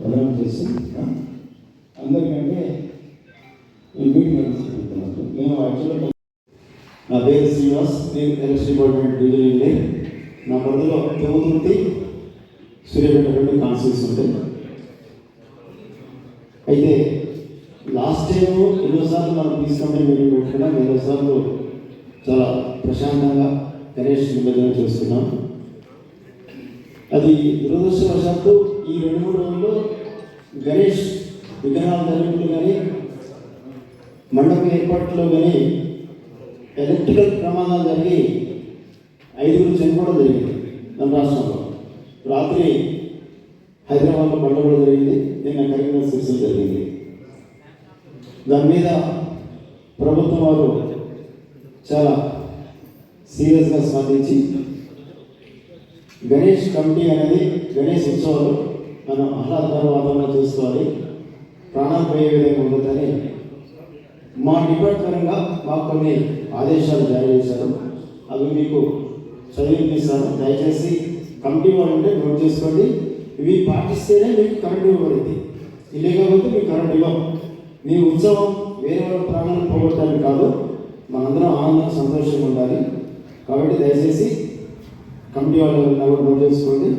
వదనం చేసి అందరికంటే ఈ మీటింగ్ చెప్తున్నాను. మేము యాక్చువల్గా నా పేరు శ్రీనివాస్, నేను ఎలక్షన్ డిపార్ట్మెంట్ డీలర్ ఇండియా. నా పరిధిలో తిరుమతి సూర్యాపేట రెండు కాన్స్టిట్యూన్స్ ఉంటాయి. అయితే లాస్ట్ టైం ఎన్నోసార్లు మనం పీస్ కంపెనీ మీటింగ్ పెట్టుకున్నాం. ఎన్నోసార్లు చాలా ప్రశాంతంగా గణేష్ నిమజ్జనం చేస్తున్నాం. అది దురదృష్టవశాత్తు ఈ 2-3 రోజుల్లో గణేష్ విగ్రహాలు తరలింపులు కానీ మండపం ఏర్పాట్లో కానీ ఎలక్ట్రికల్ ప్రమాదాలు జరిగి 5 చనిపోవడం జరిగింది మన రాష్ట్రంలో. రాత్రి హైదరాబాద్లో పండుగ జరిగింది, నిన్న కరీంనగర్ సిరిసిల్ల జరిగింది. దాని మీద ప్రభుత్వం వారు చాలా సీరియస్గా స్పందించి గణేష్ కమిటీ అనేది గణేష్ ఉత్సవాలు మనం ఆహ్లాదకర వాతావరణం చేసుకోవాలి, ప్రాణాలు పోయే విధంగా ఉండదని మా డిపార్ట్మెంట్గా మాకు కొన్ని ఆదేశాలు జారీ చేశారు. అవి మీకు చదివిపిస్తాను. దయచేసి కమిటీ వాళ్ళు ఉంటే నోట్ చేసుకోండి. ఇవి పాటిస్తేనే మీకు కరెంట్ ఇవ్వబడింది, లేకపోతే మీకు కరెంట్ ఇవ్వం. మీ ఉత్సవం వేరే వాళ్ళ ప్రాణాలను పోగొట్టడానికి కాదు, మనందరం ఆనందంగా సంతోషంగా ఉండాలి. కాబట్టి దయచేసి కమిటీ వాళ్ళు నోట్ చేసుకోండి.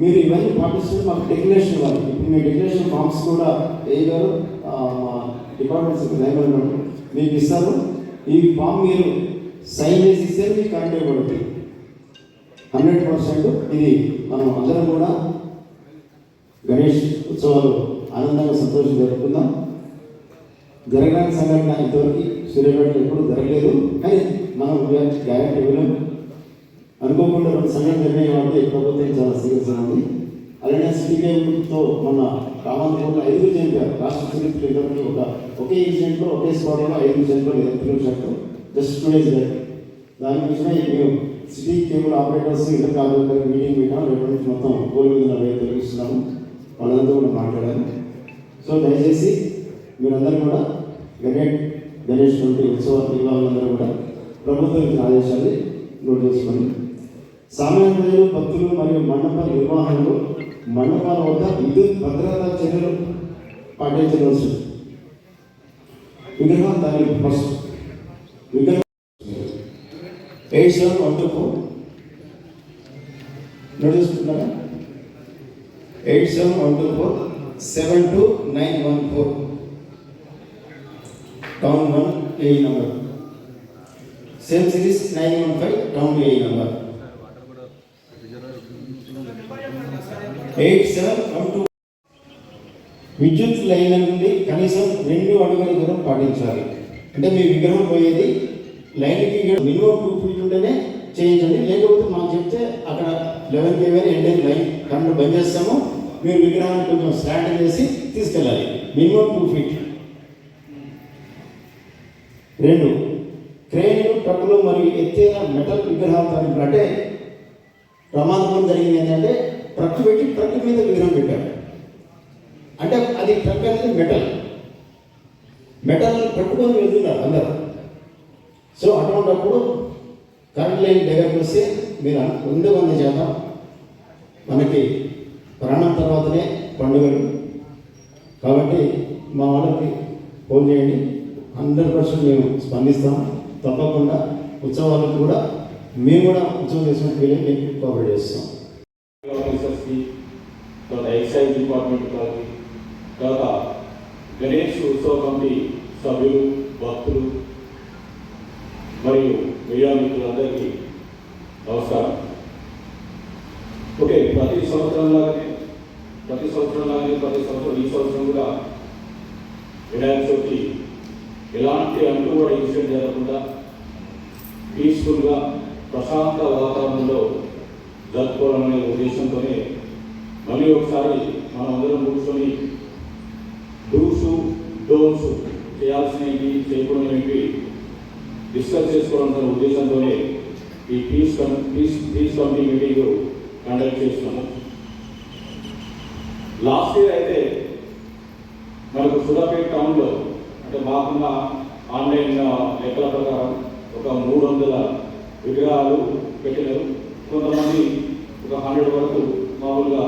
మీరు ఇవన్నీ పాటిస్తే మాకు డిక్లరేషన్ ఇవ్వాలి. ఇప్పుడు మీ డిక్లరేషన్ ఫామ్స్ కూడా గారు డిపార్ట్మెంట్స్ లైబ్రరీ మీకు ఇస్తారు. ఈ ఫామ్ మీరు సైన్ చేసి ఇస్తే మీకు కరెంట్ ఇవ్వబడుతుంది 100%. ఇది మనం అందరం కూడా గణేష్ ఉత్సవాలు ఆనందంగా సంతోషం జరుపుకుందాం. జరగడానికి సంఘటన ఇంతవరకు సూర్యాపేటలో ఎప్పుడు జరగలేదు, కానీ మనం గ్యారెంటీ ఇవ్వలేము. అనుకోకుండా 2 సంఘటనలు జరిగినాయి కాబట్టి ప్రభుత్వం చాలా సీరియస్గా ఉంది. అలానే సిటీ గేమ్తో మన రామాంతపూర్లో 5 చనిపోయారు. రాష్ట్ర చరిత్ర ఇద్దరికి ఒకే ఇన్సిడెంట్లో ఒకే స్పాట్లో 5 చనిపోయారు ఎలక్ట్రికల్. Just 2 days back. దాని విషయమై మేము city cable operators inter operator meeting పెట్టాము. రేపటి నుంచి మొత్తం గోల్ మీద తొలగిస్తున్నాము. వాళ్ళంతా కూడా మాట్లాడారు. సో దయచేసి మీరందరూ కూడా గణేష్ కమిటీ ఉత్సవ నిర్వాహకులందరూ కూడా ప్రభుత్వం ఇచ్చిన ఆదేశాన్ని నోట్ చేసుకోండి. సామాన్య ప్రజలు, భక్తులు మరియు మండపాల నిర్వహణలు మండపాల వద్ద విద్యుత్ భద్రతా చర్యలు పాటించవలసి. విగ్రహం దాని ఫస్ట్ విగ్రహం 8714 నడుస్తున్నారా? 8714 72914 టౌన్ 1 ఏ నంబర్. సేమ్ సిరీస్ 915 టౌన్ ఏ నంబర్. 8712 విద్యుత్ లైన్ల నుండి కనీసం 2 అడుగుల దూరం పాటించాలి. అంటే మీ విగ్రహం పోయేది లైన్కి మినిమం 2 feet ఉంటేనే చేయించండి. లేకపోతే మాకు చెప్తే అక్కడ 11 kV ఎండ్ లైన్ కరెంట్ బంద్ చేస్తాము. మీరు విగ్రహాన్ని కొంచెం స్లాంట్ చేసి తీసుకెళ్ళాలి. Minimum 2 feet. 2 క్రేన్లు, ట్రక్కులు మరియు ఎత్తైన మెటల్ విగ్రహాలతో అంటే ప్రమాదం జరిగింది. ఏంటంటే ట్రక్ పెట్టి ట్రక్ మీద విగ్రహం పెట్టారు. అంటే అది ట్రక్ అనేది మెటల్ పట్టుకొని వెళ్తున్నారు అందరూ. సో అటువంటిప్పుడు కరెంట్ లైన్ దగ్గరకు వస్తే మీరు 100 శాతం మనకి ప్రాణం తర్వాతనే పండుగలు. కాబట్టి మా వాళ్ళకి ఫోన్ చేయండి, 100% మేము స్పందిస్తాం. తప్పకుండా ఉత్సవాలకు కూడా మేము కూడా ఉత్సవం చేసుకునే వీళ్ళే మీకు కోఆపరేట్ చేస్తాం. ఆఫీసర్స్కి, తర్వాత ఎక్సైజ్ డిపార్ట్మెంట్ వారికి, తర్వాత గణేష్ ఉత్సవ కమిటీ సభ్యులు, భక్తులు మరియు మీడియా మిత్రులందరికీ నమస్కారం. ఓకే, ప్రతి సంవత్సరం ఈ సంవత్సరం కూడా వినాయక చవితి ఎలాంటి అంటుబడి ఇన్సిడెంట్ జరగకుండా పీస్ఫుల్గా ప్రశాంత వాతావరణంలో జరుపుకోవాలనే ఉద్దేశంతోనే మళ్ళీ ఒకసారి మనం అందరం కూర్చొని డూస్ డోన్స్ చేయాల్సినవి, చేయకూడనివి డిస్కస్ చేసుకోవాలన్న ఉద్దేశంతోనే ఈ పీస్ కమిటీ మీటింగ్ కండక్ట్ చేస్తున్నాము. లాస్ట్ ఇయర్ అయితే మనకు సూర్యాపేట టౌన్లో అంటే మాకున్న ఆన్లైన్ లెక్కల ప్రకారం ఒక 300 విగ్రహాలు పెట్టినారు. కొంతమంది ఒక 100 వరకు మామూలుగా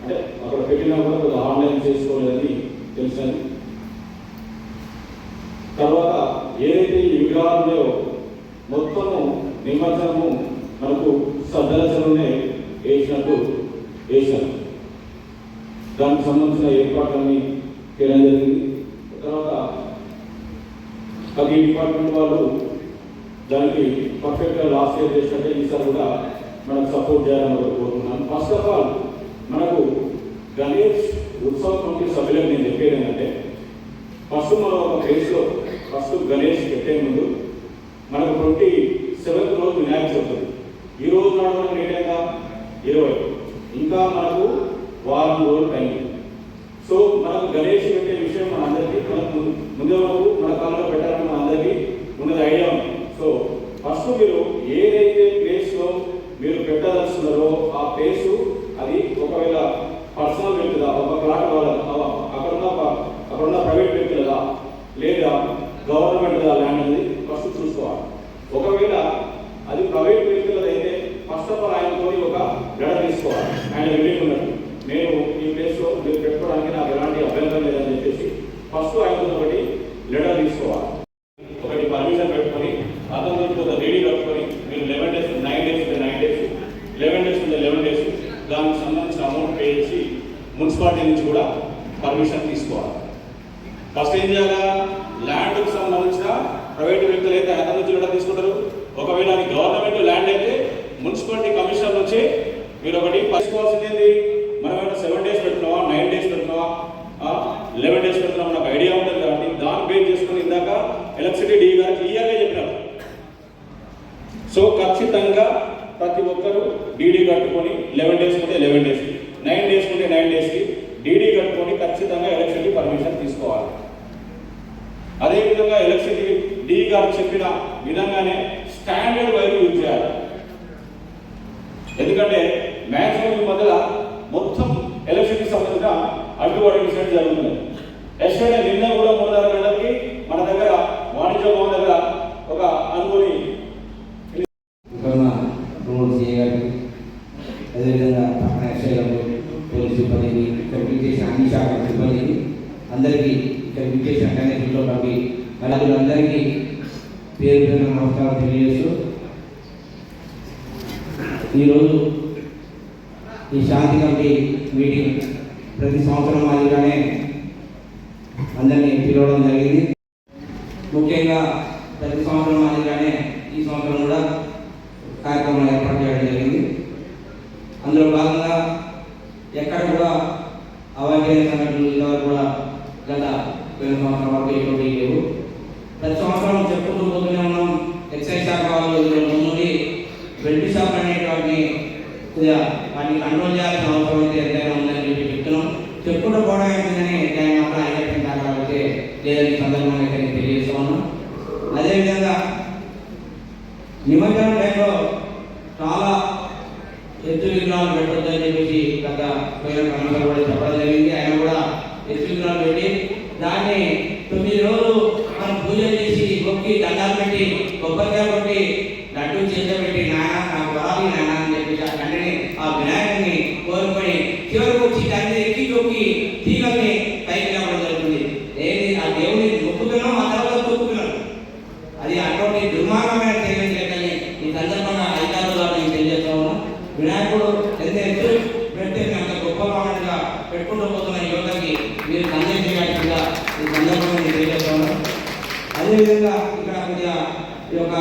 అంటే అక్కడ పెట్టినా కూడా కొద్దిగా ఆన్లైన్ చేసుకోలేదని తెలిసింది. తర్వాత ఏదైతే ఈ విగ్రహాలు ఉన్నాయో మొత్తము నిమజ్జనము మనకు సద్దల చెరువునే వేసినారు. దానికి సంబంధించిన ఏర్పాట్లన్నీ చేయడం జరిగింది. తర్వాత అది డిపార్ట్మెంట్ వాళ్ళు దానికి పర్ఫెక్ట్గా లాస్ట్ ఇయర్ చేసినట్టే ఈసారి కూడా మనకు సపోర్ట్ చేయాలని కోరుతున్నాను. ఫస్ట్ ఆఫ్ ఆల్ మనకు గణేష్ ఉత్సవ కమిటీ సభ్యులకు నేను చెప్పేది ఏంటంటే ఫస్ట్ మనం ఒక ప్లేస్లో ఫస్ట్ గణేష్ పెట్టే ముందు మనకు 27th రోజు వినాయక చవితి. ఈ రోజు నాడు మనకు ఏంటంటే 20 ఇంకా మనకు వారం రోజులు టైం. సో మనకు గణేష్ పెట్టే విషయం మన అందరికీ మనకు ముందే వరకు మన కాలంలో పెట్టాలని మన అందరికీ ఉన్నది ఐడియా ఉంది. సో ఫస్ట్ మీరు ఏదైతే ప్లేస్లో మీరు పెట్టదలుస్తున్నారో ఆ ప్లేసు అది ఒకవేళ పర్సనల్ వ్యక్తిదా, ఒక ప్లాట్ అక్కడున్న ప్రైవేట్ వ్యక్తులదా లేదా గవర్నమెంట్ ల్యాండ్ అనేది ఫస్ట్ చూసుకోవాలి. ఒకవేళ అది ప్రైవేట్ వ్యక్తులది అయితే ఫస్ట్ ఆఫ్ ఆల్ ఆయనతో ఒక లెటర్ తీసుకోవాలి. ఆయన బిల్డింగ్ ఉన్నట్టు నేను ఈ ప్లేస్లో మీరు పెట్టుకోవడానికి నాకు ఎలాంటి అభ్యంతరం లేదని చెప్పేసి ఫస్ట్ ఆయనతో ఒకటి లెటర్ తీసుకోవాలి. ఒకటి పర్మిషన్ పెట్టుకొని అతను ఒక రెడీ కట్టుకొని మీరు 11 days 9 days 9 days 11 days 11 days దానికి సంబంధించిన అమౌంట్ పే చేసి మున్సిపాలిటీ నుంచి కూడా పర్మిషన్ తీసుకోవాలి. ఫస్ట్ ఏం చేయాలా, ల్యాండ్కి సంబంధించిన ప్రైవేట్ వ్యక్తులు అయితే అతని నుంచి కూడా తీసుకుంటారు. ఒకవేళ అది గవర్నమెంట్ ల్యాండ్ అయితే మున్సిపాలిటీ కమిషనర్ నుంచి మీరు ఒకటి పరీక్షించుకోవాల్సింది ఏంటి, మనం ఏమైనా 7 days పెడుతున్నావా 9 days పెడుతున్నావా 11 days పెడుతున్నావా నాకు ఐడియా ఉంటుంది కాబట్టి దాన్ని బేస్ చేసుకుని ఇందాక ఎలక్ట్రిసిటీ డీ గారు క్లియర్గా చెప్పినారు. సో ఖచ్చితంగా ప్రతి ఒక్కరు డీడీ కట్టుకొని 11 days ఉంటే 11 days 9 days ఉంటే 9 daysకి డీడీ కట్టుకొని ఖచ్చితంగా ఎలక్ట్రిసిటీ పర్మిషన్ తీసుకోవాలి. అదేవిధంగా ఎలక్ట్రిసిటీ డీ గారు చెప్పిన విధంగానే స్టాండర్డ్ వైర్ యూజ్ చేయాలి. ఎందుకంటే మ్యాక్సిమం ఈ మధ్య మొత్తం ఎలక్ట్రిసిటీ సంబంధించిన అడ్డుబాటు ఇన్సిడెంట్ జరుగుతుంది. ఎస్టర్డే నిన్న కూడా 3:30 గంటలకి మన దగ్గర వాణిజ్య భవన్ దగ్గర ఒక అనుకోని రోడ్ చేయగాలి. అదేవిధంగా పక్కన ఎస్ఐ గారు, పోలీస్ సిబ్బందికి, ఇక్కడ విచ్చేసిన అన్ని శాఖల సిబ్బందికి అందరికీ ఇక్కడ విచ్చేసిన కనెక్ట్లో కాబట్టి వాళ్ళందరికీ పేరు పేరు నమస్కారం తెలియజేస్తూ ఈరోజు ఈ శాంతి కమిటీ మీటింగ్ ప్రతి సంవత్సరం మాదిరిగానే అందరినీ పిలవడం జరిగింది. ముఖ్యంగా ప్రతి సంవత్సరం మాదిరిగానే ఈ సంవత్సరం కూడా కార్యక్రమాలు ఏర్పాటు చేయడం జరిగింది. అందులో భాగంగా ఎక్కడ కూడా అవాంఛనీయ సంఘటనలు ఇంతవరకు కూడా గత 2 సంవత్సరాల వరకు ఎటువంటి లేవు. ప్రతి సంవత్సరం చెప్పుకుంటూ పోతూనే ఉన్నాం. ఎక్సైజ్ శాఖ వాళ్ళు ముందు బెల్ట్ షాప్ అనేటువంటి వాటిని కంట్రోల్ చేయాల్సిన అవసరం అయితే ఎంతైనా ఉందని చెప్పి చెప్తున్నాం. చెప్పుకుంటూ పోవడం ఏంటంటే దాని మాత్రం ఐదైపోయిన కాబట్టి లేదని సందర్భంగా అయితే నేను తెలియజేస్తా ఉన్నాం. అదేవిధంగా నిమజ్జనం టైంలో చాలా ఎత్తు విగ్రహాలు పెట్టొద్దని చెప్పేసి గత పోయిన కమిషనర్ కూడా చెప్పడం జరిగింది. ఆయన కూడా ఎత్తు విగ్రహాలు పెట్టి దాన్ని 9 రోజులు మనం పూజ చేసి మొక్కి దండాలు పెట్టి కొబ్బరికాయ కొట్టి లడ్డు చేత పెట్టి నాయన నాకు వరాలి నాయన అని చెప్పేసి ఆ తండ్రిని ఆ వినాయకుడిని కోరుకొని చివరికి వచ్చి తండ్రి ఎక్కి తొక్కి తీగల్ని పైకి రావడం జరుగుతుంది. ఏది ఆ దేవుని మొక్కుతున్నాం, ఆ తర్వాత తొక్కుతున్నాం. అది అటువంటి దుర్మార్గమైన చర్యలు చేయని ఈ సందర్భంగా అధికారుల ద్వారా నేను తెలియజేస్తా ఉన్నా. వినాయకుడు ఎంత ఎత్తు పెడితే అంత గొప్ప భావనగా పెట్టుకుంటూ పోతున్న యువతకి మీరు సందేశం చేయాల్సిందిగా ఈ సందర్భంగా నేను తెలియజేస్తా ఉన్నా. అదేవిధంగా ఇక్కడ కొద్దిగా ఈ యొక్క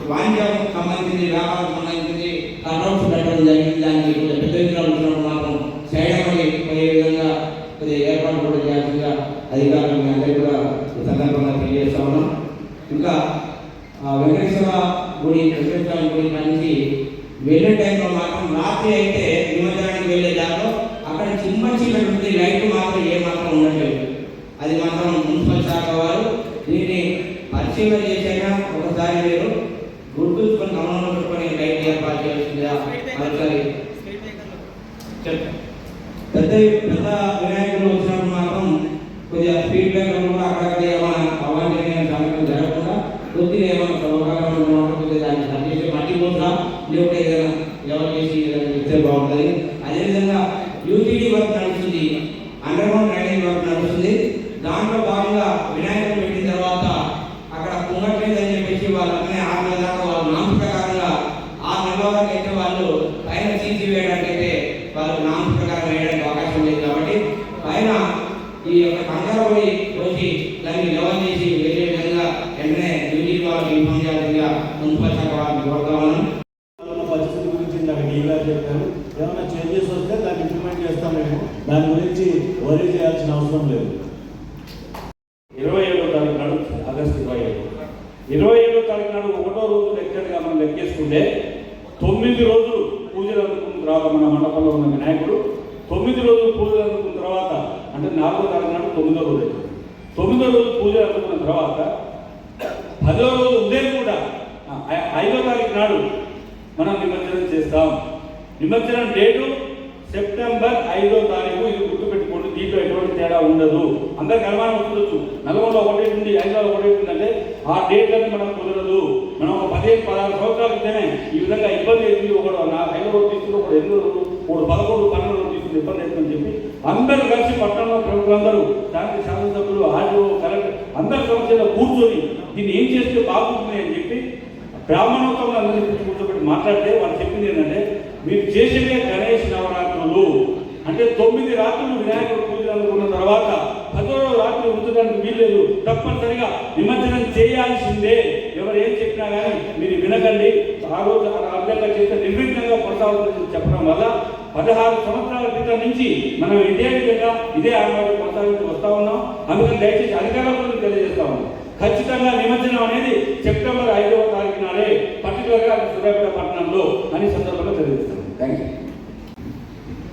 వాణిజ్యం సంబంధించి వ్యాపారం సంబంధించి కట్అవుట్స్ పెట్టడం జరిగింది. దానికి కొద్దిగా పెద్ద విగ్రహాలు వచ్చినప్పుడు మాత్రం సైడ్ అమలు పోయే విధంగా కొద్దిగా ఏర్పాటు కూడా చేయాల్సిందిగా అధికారులు అందరికీ కూడా ఈ సందర్భంగా తెలియజేస్తా ఉన్నాం. ఇంకా వెంకటేశ్వర గుడి నుంచి వెళ్ళే టైంలో మాత్రం రాత్రి అయితే నిమజ్జనానికి వెళ్ళే దాంట్లో అక్కడ చిన్న చీకటి ఉంది, లైట్ మాత్రం ఏ మాత్రం ఉండట్లేదు. అది మాత్రం మున్సిపల్ శాఖ వారు దీన్ని పరిశీలన చేసైనా ఒకసారి మీరు గుర్తుంచుకొని గమనంలో పెట్టుకొని లైట్ ఏర్పాటు చేయాల్సిందిగా మరోసారి పెద్ద వినాయకులు వచ్చినప్పుడు మాత్రం కొద్దిగా స్పీడ్ బ్రేకర్ కూడా అక్కడక్కడ ఏమైనా అవాంఛనీయ సంఘటన జరగకుండా కొద్దిగా ఏమైనా సౌకర్యంగా కొద్దిగా దాన్ని సరిచేసి మట్టి పోతున్నా లేకపోతే ఏదైనా ఎవరు చేసి ఏదైనా చెప్తే బాగుంటుంది. అదేవిధంగా యూటీడీ వర్క్ నడుస్తుంది. వరకు నడుస్తుంది. దాంట్లో భాగంగా వినాయకుడు పెట్టిన తర్వాత అక్కడ కుంగట్లేదని చెప్పేసి వాళ్ళని 6 నెలల దాకా వాళ్ళు నామ ప్రకారంగా 6 నెలల వరకు అయితే వాళ్ళు పైన సీసీ వేయడానికి అయితే వాళ్ళు నామ ప్రకారం వేయడానికి అవకాశం లేదు. కాబట్టి పైన ఈ యొక్క కంగారపడి రోజు దాన్ని లెవెల్ చేసి వేరే విధంగా వెంటనే డ్యూటీ వాళ్ళకి ఇన్ఫార్మ్ చేయాల్సిందిగా మున్సిపల్ శాఖ వారిని కోరుతా ఉన్నాను. పరిస్థితి గురించి నాకు డీగా చెప్పారు. ఏమైనా చేంజెస్ వస్తే దాన్ని ఇంప్లిమెంట్ చేస్తాం. మేము దాని గురించి వరీ చేయాల్సిన అవసరం లేదు. 27వ తారీఖు నాడు ఆగస్టు 27వ తారీఖు నాడు 1వ రోజు లెక్కగా మనం లెక్కేసుకుంటే 9 రోజులు పూజలు అందుకున్న తర్వాత మన మండపంలో ఉన్న వినాయకుడు 9 రోజులు పూజలు అందుకున్న తర్వాత అంటే 4వ తారీఖు నాడు 9వ రోజు అవుతుంది. 9వ రోజు పూజలు అందుకున్న తర్వాత 10వ రోజు ఉదయం కూడా 5వ తారీఖు నాడు మనం నిమజ్జనం చేస్తాం. నిమజ్జనం డేటు సెప్టెంబర్ 5వ తారీఖు. ఇది గుర్తుపెట్టుకోండి, దీంట్లో ఎటువంటి తేడా ఉండదు. అందరికి అనుమానం వస్తుండొచ్చు, నల్గొండ ఒకటి ఉంది, హైదరాబాద్ ఒకటి ఉందంటే ఆ డేట్లని మనం కుదరదు. మనం ఒక 15-16 సంవత్సరాల క్రితమే ఈ విధంగా ఇబ్బంది అయింది. ఒకడు 5 రోజులు తీసుకుని, ఒకడు 8 రోజులు, ఒకడు 11-12 రోజులు తీసుకుని ఇబ్బంది అవుతుందని చెప్పి అందరూ కలిసి పట్టణంలో ప్రముఖులందరూ, దానికి శాసనసభ్యులు, ఆర్డీఓ, కలెక్టర్ అందరి సమస్యలో కూర్చొని దీన్ని ఏం చేస్తే బాగుంటుంది అని చెప్పి బ్రాహ్మణోత్సవం అందరినీ కూర్చోబెట్టి మాట్లాడితే వాళ్ళు చెప్పింది ఏంటంటే, మీరు చేసేదే గణేష్ నవరాత్రులు అంటే 9 రాత్రులు వినాయకుడు పూజలు అందుకున్న తర్వాత 10వ రాత్రి ఉంచడానికి వీల్లేదు, తప్పనిసరిగా నిమజ్జనం చేయాల్సిందే. ఎవరు ఏం చెప్పినా కానీ మీరు వినకండి. ఆ రోజు అర్థంగా చేస్తే నిర్విఘ్నంగా కొనసాగుతుందని చెప్పడం వల్ల 16 సంవత్సరాల క్రితం నుంచి మనం ఇదే విధంగా ఇదే ఆనవాయితీ కొనసాగుతూ వస్తూ ఉన్నాం. అందుకని దయచేసి అధికారులకు తెలియజేస్తా ఉన్నాం, ఖచ్చితంగా నిమజ్జనం అనేది సెప్టెంబర్ 5వ తారీఖు నాడే పర్టికులర్గా సూర్యాపేట పట్టణంలో అనే సందర్భంగా తెలియజేస్తాం. Thank you.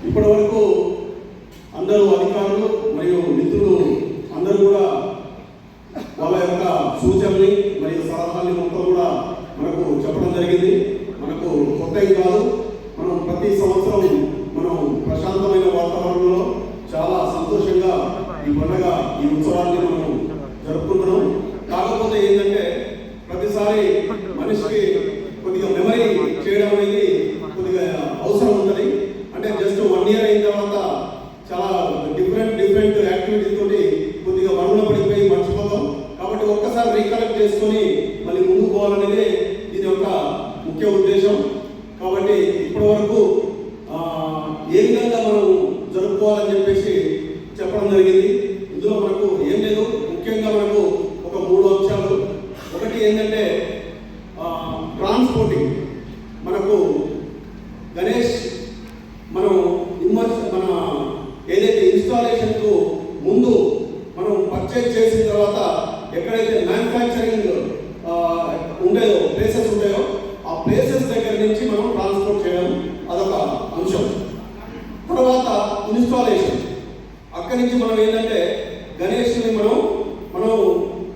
ఇప్పటి వరకు అందరూ అధికారులు మరియు మిత్రులు అందరూ కూడా వాళ్ళ యొక్క సూచనల్ని మరియు సలహాలని మొత్తం కూడా మనకు చెప్పడం జరిగింది. మనకు కొత్త కాదు. మనం ప్రతి సంవత్సరం మనం ప్రశాంతమైన వాతావరణంలో చాలా సంతోషంగా ఈ పండుగ ఈ ఉత్సవాన్ని మనం జరుపుకుంటున్నాం. కాకపోతే ఏంటంటే ప్రతిసారి మనిషికి కొద్దిగా మెమరీ చేయడం అనేది కొద్దిగా అవసరం ఉంటుంది. అంటే జస్ట్ 1 ఇయర్ అయిన తర్వాత చాలా డిఫరెంట్ యాక్టివిటీస్ తోటి కొద్దిగా వరుణ పడిపోయి మర్చిపోతాం. కాబట్టి ఒక్కసారి రీకలెక్ట్ చేసుకొని మళ్ళీ ముందుకు పోవాలనేది దీని యొక్క ముఖ్య ఉద్దేశం. కాబట్టి ఇప్పటి వరకు ఏ విధంగా మనం జరుపుకోవాలని చెప్పేసి చెప్పడం జరిగింది. ఇందులో మనకు ఏం లేదు, ముఖ్యంగా మనకు ఒక 3 అంశాలు. ఒకటి ఏంటంటే ట్రాన్స్పోర్టింగ్. మనకు గణేష్ మనం మన ఏదైతే ఇన్స్టాలేషన్కు ముందు మనం పర్చేజ్ చేసిన తర్వాత ఎక్కడైతే మ్యానుఫ్యాక్చరింగ్ ఉండేదో ప్లేసెస్ ఉంటాయో ఆ ప్లేసెస్ దగ్గర నుంచి మనం ట్రాన్స్పోర్ట్ చేయడం అదొక అంశం. తర్వాత ఇన్స్టాలేషన్, అక్కడి నుంచి మనం ఏంటంటే గణేష్ని మనం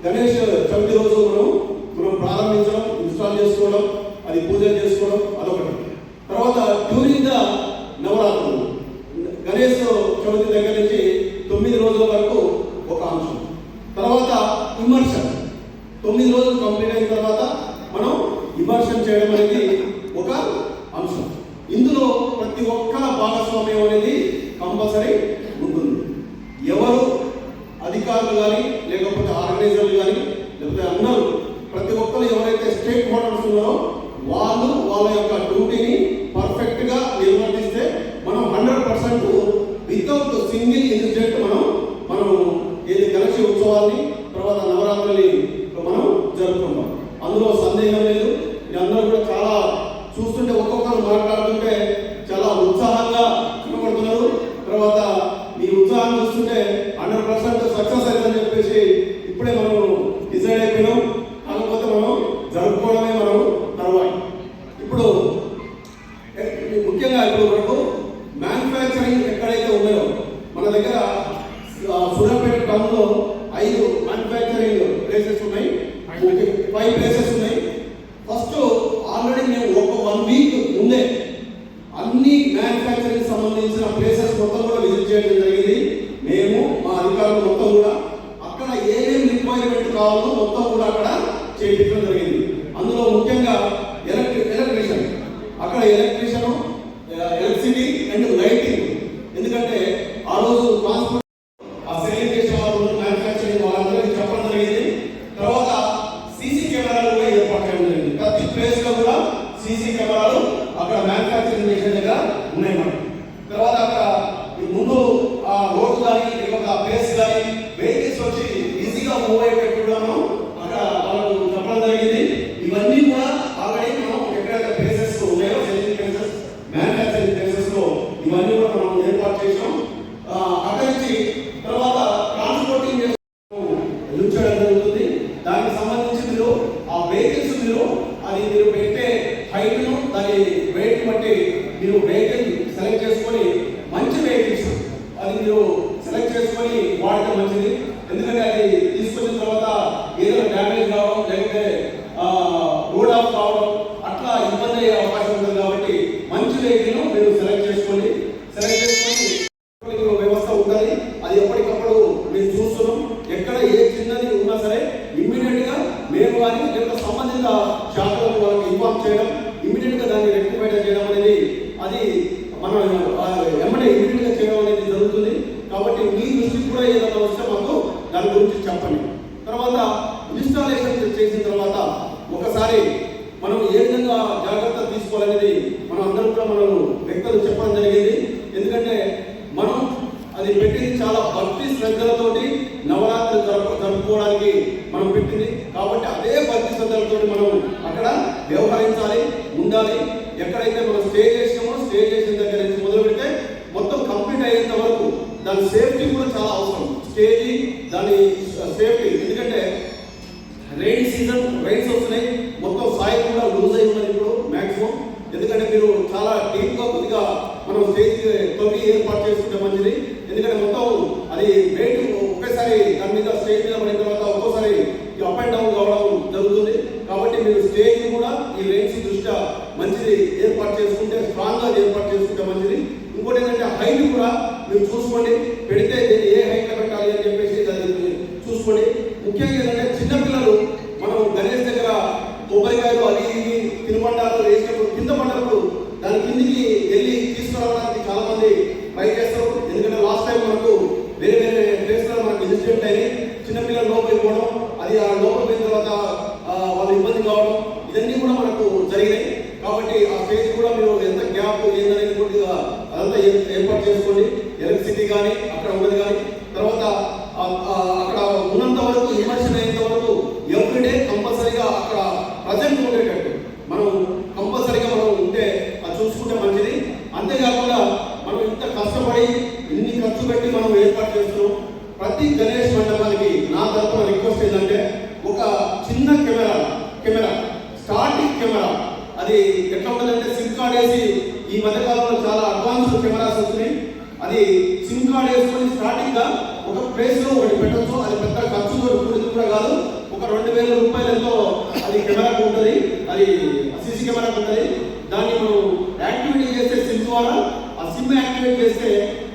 గణేష్ చవితి రోజు మనం ప్రారంభించడం, ఇన్స్టాల్ చేసుకోవడం, అది పూజ చేసుకోవడం అదొకటి. తర్వాత డ్యూరింగ్ ద నవరాత్రులు గణేష్ చవితి దగ్గర నుంచి 9 రోజుల వరకు ఒక అంశం. తర్వాత ఇమర్షన్, 9 రోజులు కంప్లీట్ అయిన తర్వాత మనం ఇమర్షన్ చేయడం అనేది ఒక అంశం. ఇందులో ప్రతి ఒక్కల భాగస్వామ్యం అనేది కంపల్సరీ ఉంటుంది. ఎవరు అధికారులు కానీ లేకపోతే ఆర్గనైజర్లు కానీ లేకపోతే అందరూ ప్రతి ఒక్కరు ఎవరైతే స్టేక్ హోల్డర్స్ ఉన్నారో వాళ్ళు వాళ్ళ యొక్క డ్యూటీని పర్ఫెక్ట్గా నిర్వర్తిస్తే మనం 100% వితౌట్ సింగిల్ ఇన్సిడెంట్ మనం ఏది గణేష్ ఉత్సవాన్ని తర్వాత నవరాత్రులని మనం జరుపుకుంటాం. అందులో సందేహం లేదు. అందరూ కూడా చాలా చూస్తుంటే ఒక్కొక్కరు మాట్లాడుతుంటే చాలా ఉత్సాహంగా కనబడుతున్నారు. తర్వాత మీ ఉత్సాహం చూస్తుంటే 100% సక్సెస్ అవుతుందని చెప్పేసి ఇప్పుడే మనం డిసైడ్ అయిపోయినాం. కాకపోతే మనం జరుపుకోవడమే మనం తర్వాయి. ఇప్పుడు ముఖ్యంగా మనకు మ్యానుఫ్యాక్చరింగ్ ఎక్కడైతే ఉన్నాయో మన దగ్గర సూర్యాపేట టౌన్లో 5 మ్యానుఫ్యాక్చరింగ్ ప్లేసెస్ ఉన్నాయి, 5 ప్లేసెస్ ఉన్నాయి. ఫస్ట్ ఆల్రెడీ మేము ఒక 1 వీక్ ముందే అన్ని మ్యానుఫ్యాక్చరింగ్ సంబంధించిన ప్లేసెస్ మొత్తం కూడా విజిట్ చేయడం జరిగింది. మేము మా అధికారులు మొత్తం కూడా అక్కడ ఏమేమి రిక్వైర్మెంట్ కావాలో మొత్తం కూడా అక్కడ చేయించడం జరిగింది. అందులో ముఖ్యంగా ఎలక్ట్రీషియన్, అక్కడ ఎలక్ట్రీషియన్, ఎలక్ట్రిసిటీ అండ్ లైటింగ్. ఎందుకంటే ఆ రోజు ట్రాన్స్పోర్ట్ మీరు సెలెక్ట్ చేసుకొని వాడితే మంచిది. ఎందుకంటే అది తీసుకొచ్చిన తర్వాత ఏదైనా డ్యామేజ్ కావడం లేకపోతే రోడ్ ఆఫ్ కావడం అట్లా ఇబ్బంది అయ్యే అవకాశం ఉంటుంది. కాబట్టి మంచి వెహికల్ మీరు సెలెక్ట్ చేసుకోండి. సెలెక్ట్ చేసుకొని వ్యవస్థ ఉంటుంది, అది ఎప్పటికప్పుడు మేము చూస్తున్నాం. ఎక్కడ ఏ చిన్నది ఉన్నా సరే ఇమ్మీడియట్ గా మేము కానీ లేకపోతే సంబంధిత శాఖలకు వాళ్ళకి ఇన్ఫార్మ్ చేయడం, ఇమ్మీడియట్ గా దాన్ని రెక్టిఫై చేయడం అనేది అది మనం ఎమ్మడే ఇమ్మీడియట్ గా చేయడం అనేది జరుగుతుంది. కాబట్టి మీ దృష్టికి కూడా ఏదైనా వస్తే మాకు దాని గురించి చెప్పండి. తర్వాత ఇన్స్టాలేషన్ చేసిన తర్వాత ఒకసారి మనం ఏ విధంగా జాగ్రత్త తీసుకోవాలనేది మనం అందరం కూడా మనం వ్యక్తులు చెప్పడం జరిగింది. ఎందుకంటే మనం అది పెట్టింది చాలా భక్తి శ్రద్ధలతోటి నవరాత్రులు జరుపుకోవడానికి మనం పెట్టింది. కాబట్టి అదే భక్తి శ్రద్ధలతోటి మనం అక్కడ వ్యవహరించాలి, ఉండాలి. ఎక్కడైతే మనం స్టే చేసినామో స్టే చేసిన దగ్గర నుంచి మొదలు పెడితే మొత్తం కంప్లీట్ అయ్యేంత వరకు దాని సేఫ్టీ కూడా చాలా అవసరం. స్టేజీ దాని సేఫ్టీ, ఎందుకంటే రైన్ సీజన్, రైన్స్ వస్తున్నాయి, మొత్తం సాయి కూడా లూజ్ అయి ఉన్నది ఇప్పుడు మ్యాక్సిమం. ఎందుకంటే మీరు చాలా డీప్గా కొద్దిగా మనం స్టేజ్ తొమ్మిది ఏర్పాటు చేసుకుంటే మంచిది. ఎందుకంటే మొత్తం అది వెయిట్ ఒకేసారి దాని మీద స్టేజ్ మీద పడిన తర్వాత ఒక్కోసారి అప్ అండ్ డౌన్ కావడం జరుగుతుంది. కాబట్టి మీరు స్టేజ్ కూడా ఈ రైన్స్ దృష్ట్యా మంచిది ఏర్పాటు చేసుకుంటే, స్ట్రాంగ్గా ఏర్పాటు చేసుకుంటే మంచిది. ఇంకోటి ఏంటంటే హైట్ కూడా మీరు చూసుకోండి, పెడితే ఏ హైట్లో పెట్టాలి అని చెప్పేసి దాన్ని చూసుకోండి. ముఖ్యంగా ఏంటంటే చిన్నపిల్లలు మనం గణేష్ దగ్గర కొబ్బరికాయలు అవి ఇవి తినుబండాలు వేసినప్పుడు కింద పడినప్పుడు దాని కిందికి వెళ్ళి తీసుకురావడానికి చాలా మంది ట్రై చేస్తారు. ఎందుకంటే లాస్ట్ టైం మనకు వేరే వేరే ప్లేస్లో మనకు ఇన్సిడెంట్ అయినాయి. చిన్నపిల్లలు లోపలికి పోవడం, అది ఆ లోపలికి పోయిన తర్వాత వాళ్ళు ఇబ్బంది కావడం, ఇవన్నీ కూడా మనకు జరిగినాయి. కాబట్టి ఆ స్టేజ్ కూడా మీరు ఎంత గ్యాప్ ఏందనేది కొద్దిగా అదంతా ఏర్పాటు చేసుకోండి. ఎలక్ట్రిసిటీ కానీ అక్కడ ఉన్నది కానీ, తర్వాత అక్కడ ఉన్నంత వరకు ఇమర్షన్ అయ్యేంత వరకు ఎవ్రీడే కంపల్సరీగా అక్కడ ప్రజెంట్ ఉండేటట్టు మనం కంపల్సరీగా మనం ఉంటే అది చూసుకుంటే మంచిది. అంతేకాకుండా మనం ఇంత కష్టపడి ఇన్ని ఖర్చు పెట్టి మనం ఏర్పాటు చేస్తున్నాం. ప్రతి గణేష్ మండపానికి నా తరఫున రిక్వెస్ట్ ఏంటంటే ఒక చిన్న కెమెరా స్టార్టింగ్ కెమెరా, అది ఎట్లా ఉంటుందంటే సిమ్ కార్డ్ వేసి, ఈ మధ్యకాలంలో చాలా అడ్వాన్స్డ్ కెమెరాస్ వస్తున్నాయి. అది సిమ్ కార్డ్ వేసుకొని స్టార్టింగ్ గా ఒక ప్లేస్ లో ఒకటి పెట్టచ్చు. అది పెద్ద ఖర్చుతో కూడింది కూడా కాదు, ఒక 2000 రూపాయలతో అది కెమెరాకు ఉంటుంది, అది సీసీ కెమెరాకు ఉంటుంది. దాన్ని మనం యాక్టివేట్ చేస్తే సిమ్ ద్వారా, ఆ సిమ్ యాక్టివేట్ చేస్తే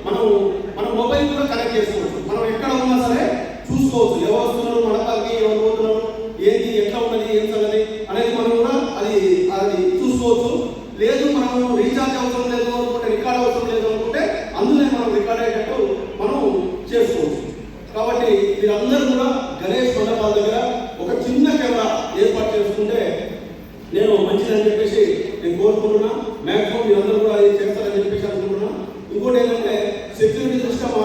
మన మొబైల్ కూడా కనెక్ట్ చేసుకోవచ్చు. మనం ఎక్కడ ఉన్నా సరే చూసుకోవచ్చు, ఎవరు వస్తున్నారు మండపానికి, ఎవరు పోతున్నారు, ఏది ఎట్లా ఉన్నది, ఏం సంగతి అనేది మనం కూడా అది చూసుకోవచ్చు. లేదు మనం రీఛార్జ్ అవసరం లేదు అనుకుంటే, రికార్డ్ అవసరం లేదు అనుకుంటే అందులో మనం రికార్డ్ అయ్యేటట్టు మనం చేసుకోవచ్చు. కాబట్టి మీరందరూ కూడా గణేష్ మండపాల దగ్గర ఒక చిన్న కెమెరా ఏర్పాటు చేసుకుంటే నేను మంచిదని చెప్పేసి నేను కోరుకుంటున్నా. మ్యాక్సిమం మీరందరూ కూడా అది చేస్తారని చెప్పేసి అనుకుంటున్నా. ఇంకోటి ఏంటంటే సెక్యూరిటీ దృష్ట్యా మా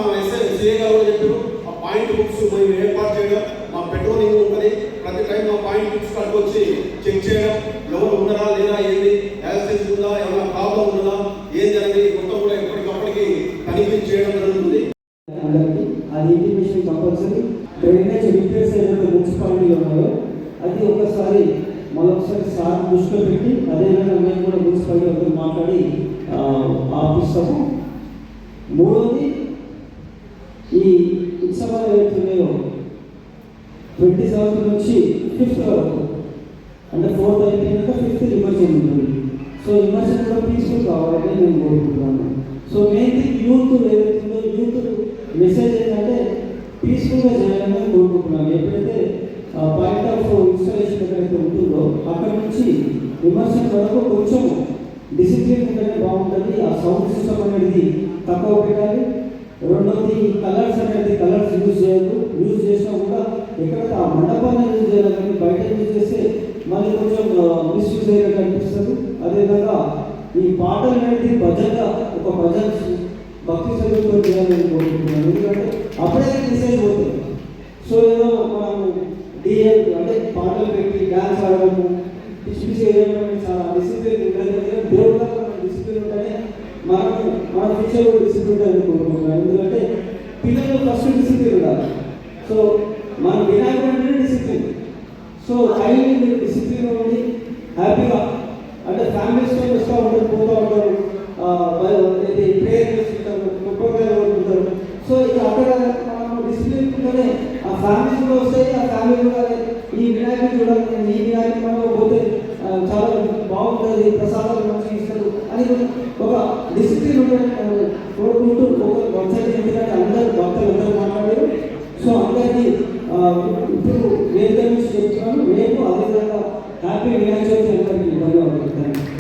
సిఏ గారు కూడా చెప్పారు, ఆ పాయింట్ బుక్స్ మేము ఏర్పాటు చేయడం, మా పెట్రోలింగ్ ఉంటుంది. ప్రతి టైం మా పాయింట్ బుక్స్ కాడికి వచ్చి చెక్ చేయడం, ఎవరు ఉన్నారా లేదా, ఏంటి యాక్సిడెంట్ ఉందా, ఏమైనా ప్రాబ్లం ఉన్నదా, ఏం జరిగింది మొత్తం కూడా ఎప్పటికప్పటికి తనిఖీ చేయడం జరుగుతుంది. అది ఇంటిమేషన్ కంపల్సరీ. డ్రైనేజ్ రిపేర్స్ ఏదైతే మున్సిపాలిటీలో ఉన్నాయో అది ఒకసారి మరొకసారి సార్ దృష్టిలో పెట్టి, అదేవిధంగా మేము కూడా మున్సిపాలిటీ మాట్లాడి ఆపిస్తాము. మూడోది, ఈ ఉత్సవాలు ఏవైతున్నాయో 27 నుంచి 5th వరకు, అంటే 4th అయిపోయినాక 5th ఇమర్షన్ ఉంటుంది. సో ఇమర్షన్ కూడా పీస్ఫుల్ కావాలని నేను కోరుకుంటున్నాను. సో మెయిన్లీ యూత్ ఏదైతుందో, యూత్ మెసేజ్ ఏంటంటే పీస్ఫుల్గా చేయాలని కోరుకుంటున్నాను. ఎప్పుడైతే పాయింట్ ఆఫ్ ఇన్స్టాలేషన్ ఎక్కడైతే ఉంటుందో అక్కడ నుంచి ఇమర్షన్ వరకు కొంచెం డిసిప్లిన్ ఉంటేనే బాగుంటుంది. ఆ సౌండ్ సిస్టమ్ అనేది తక్కువ పెట్టాలి. రెండోది, కలర్స్ యూజ్ చేయదు. యూజ్ చేసినా కూడా ఎక్కడైతే ఆ మండపాన్ని యూజ్ చేయాలి, కానీ బయట యూజ్ చేస్తే మళ్ళీ కొంచెం మిస్యూజ్ అయ్యేటట్టు అనిపిస్తుంది. అదేవిధంగా ఈ పాటలు అనేది ఒక భజన భక్తి శ్రద్ధతో చేయాలని కోరుకుంటున్నాను. ఎందుకంటే అప్పుడే మెసేజ్ పోతుంది. సో ఏదో మనం డిఏ అంటే పాటలు పెట్టి డ్యాన్స్ ఆడడము, పిచ్చి చేయడం చాలా డిసిప్లిన్ ఉంటుంది. దేవుడు డిసిప్లిన్ ఉంటేనే మన ఫ్యూచర్ కూడా డిసిప్లిన్ ఉంటుందని కోరుకుంటున్నాను. ఎందుకంటే పిల్లలు ఫస్ట్ డిసిప్లిన్ ఉండాలి. సో మన వినాయకుడు అంటే డిసిప్లిన్. సో చైల్డ్ డిసిప్లిన్ ఉండి హ్యాపీగా, అంటే ఫ్యామిలీస్తో వస్తూ ఉంటారు, పోతూ ఉంటారు, ప్రేయర్ చేసుకుంటారు, కుటుంబాలు ఉంటారు. సో ఇది అక్కడ మనం డిసిప్లిన్తోనే ఆ ఫ్యామిలీలో వస్తాయి, ఆ ఫ్యామిలీ కూడా ఈ వినాయకుడు చూడాలి, ఈ వినాయకుడు మనం పోతే చాలా బాగుంటుంది, ప్రసాదాలు మంచిగా ఇస్తారు అని ఒక డిసిప్లిన్ ఉంటుంది కోరుకుంటూ ఒక వెబ్సైట్ ఎందుకంటే అందరూ భక్తులు అందరూ మాట్లాడారు. సో అందరికీ ఇప్పుడు వేదిక నుంచి చెప్తున్నాను, రేపు అదేవిధంగా హ్యాపీ వినాయక చవితి అందరికీ ధన్యవాదాలు.